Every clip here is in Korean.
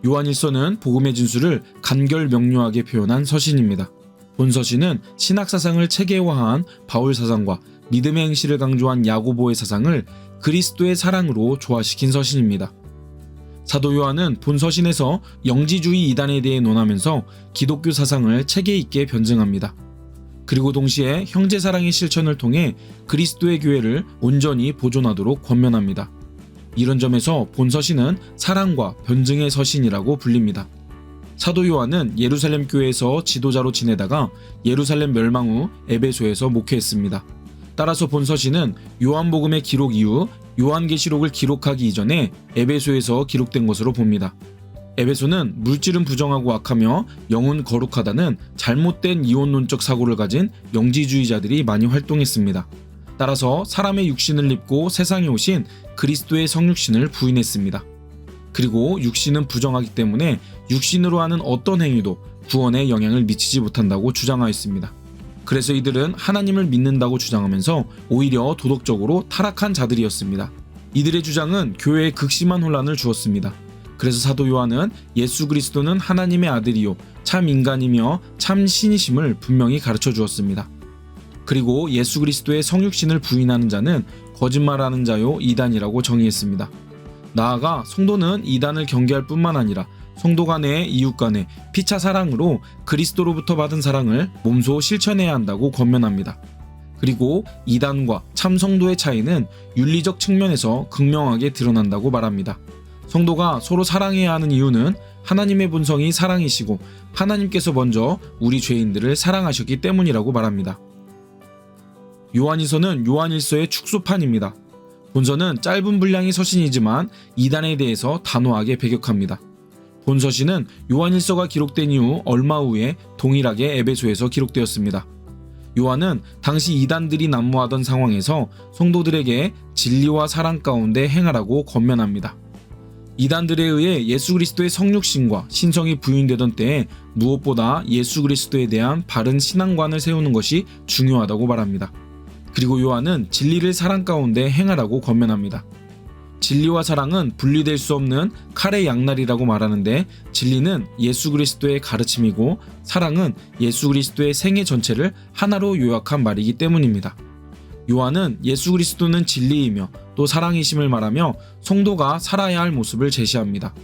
요한일서는 복음의 진수를 간결 명료하게 표현한 서신입니다. 본 서신은 신학 사상을 체계화한 바울 사상과 믿음의 행실을 강조한 야고보의 사상을 그리스도의 사랑으로 조화시킨 서신입니다. 사도 요한은 본 서신에서 영지주의 이단에 대해 논하면서 기독교 사상을 체계 있게 변증합니다. 그리고 동시에 형제사랑의 실천을 통해 그리스도의 교회를 온전히 보존하도록 권면합니다. 이런 점에서 본 서신은 사랑과 변증의 서신이라고 불립니다. 사도 요한은 예루살렘 교회에서 지도자로 지내다가 예루살렘 멸망 후 에베소에서 목회했습니다. 따라서 본 서신은 요한복음의 기록 이후 요한계시록을 기록하기 이전에 에베소에서 기록된 것으로 봅니다. 에베소는 물질은 부정하고 악하며 영은 거룩하다는 잘못된 이혼론적 사고를 가진 영지주의자들이 많이 활동했습니다. 따라서 사람의 육신을 입고 세상에 오신 그리스도의 성육신을 부인했습니다. 그리고 육신은 부정하기 때문에 육신으로 하는 어떤 행위도 구원에 영향을 미치지 못한다고 주장하였습니다. 그래서 이들은 하나님을 믿는다고 주장하면서 오히려 도덕적으로 타락한 자들이었습니다. 이들의 주장은 교회에 극심한 혼란을 주었습니다. 그래서 사도 요한은 예수 그리스도는 하나님의 아들이요 참 인간이며 참 신이심을 분명히 가르쳐 주었습니다. 그리고 예수 그리스도의 성육신을 부인하는 자는 거짓말하는 자요 이단이라고 정의했습니다. 나아가 성도는 이단을 경계할 뿐만 아니라 성도 간의 이웃 간의 피차 사랑으로 그리스도로부터 받은 사랑을 몸소 실천해야 한다고 권면합니다. 그리고 이단과 참 성도의 차이는 윤리적 측면에서 극명하게 드러난다고 말합니다. 성도가 서로 사랑해야 하는 이유는 하나님의 본성이 사랑이시고 하나님께서 먼저 우리 죄인들을 사랑하셨기 때문이라고 말합니다. 요한일서는 요한일서의 축소판입니다. 본서는 짧은 분량의 서신이지만 이단에 대해서 단호하게 배격합니다. 본 서신은 요한일서가 기록된 이후 얼마 후에 동일하게 에베소에서 기록되었습니다. 요한은 당시 이단들이 난무하던 상황에서 성도들에게 진리와 사랑 가운데 행하라고 권면합니다. 이단들에 의해 예수 그리스도의 성육신과 신성이 부인되던 때에 무엇보다 예수 그리스도에 대한 바른 신앙관을 세우는 것이 중요하다고 말합니다. 그리고 요한은 진리를 사랑 가운데 행하라고 권면합니다. 진리와 사랑은 분리될 수 없는 칼의 양날이라고 말하는데 진리는 예수 그리스도의 가르침이고 사랑은 예수 그리스도의 생애 전체를 하나로 요약한 말이기 때문입니다. 요한은 예수 그리스도는 진리이며 또 사랑이심을 말하며 성도가 살아야 할 모습을 제시합니다.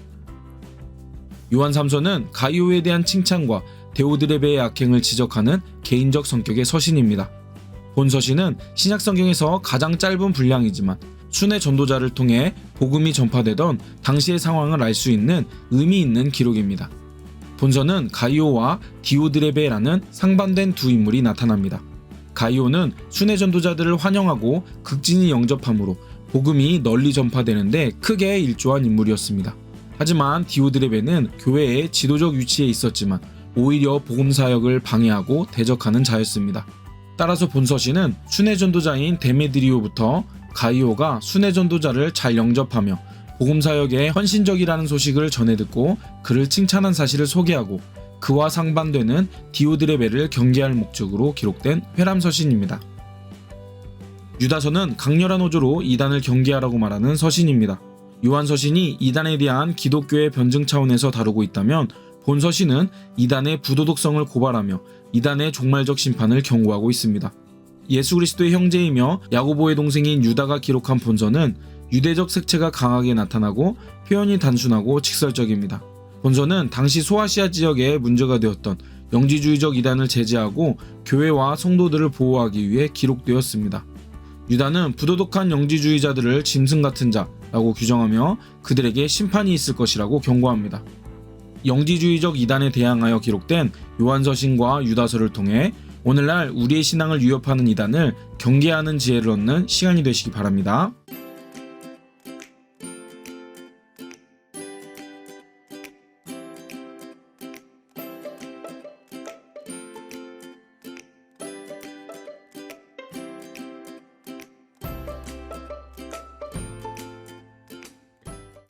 요한 3서는 가이오에 대한 칭찬과 데오드레베의 악행을 지적하는 개인적 성격의 서신입니다. 본 서신은 신약 성경에서 가장 짧은 분량이지만 순회 전도자를 통해 복음이 전파되던 당시의 상황을 알 수 있는 의미 있는 기록입니다. 본서는 가이오와 디오드레베라는 상반된 두 인물이 나타납니다. 가이오는 순회 전도자들을 환영하고 극진히 영접함으로 복음이 널리 전파되는데 크게 일조한 인물이었습니다. 하지만 디오드레베는 교회의 지도적 위치에 있었지만 오히려 복음 사역을 방해하고 대적하는 자였습니다. 따라서 본 서신은 순회 전도자인 데메드리오부터 가이오가 순회 전도자를 잘 영접하며 복음 사역에 헌신적이라는 소식을 전해 듣고 그를 칭찬한 사실을 소개하고 그와 상반되는 디오드레베를 경계할 목적으로 기록된 회람 서신입니다. 유다서는 강렬한 어조로 이단을 경계하라고 말하는 서신입니다. 요한 서신이 이단에 대한 기독교의 변증 차원에서 다루고 있다면 본 서신은 이단의 부도덕성을 고발하며 이단의 종말적 심판을 경고하고 있습니다. 예수 그리스도의 형제이며 야고보의 동생인 유다가 기록한 본서는 유대적 색채가 강하게 나타나고 표현이 단순하고 직설적입니다. 본서는 당시 소아시아 지역에 문제가 되었던 영지주의적 이단을 제재하고 교회와 성도들을 보호하기 위해 기록되었습니다. 유다는 부도덕한 영지주의자들을 짐승 같은 자라고 규정하며 그들에게 심판이 있을 것이라고 경고합니다. 영지주의적 이단에 대항하여 기록된 요한서신과 유다서를 통해 오늘날 우리의 신앙을 위협하는 이단을 경계하는 지혜를 얻는 시간이 되시기 바랍니다.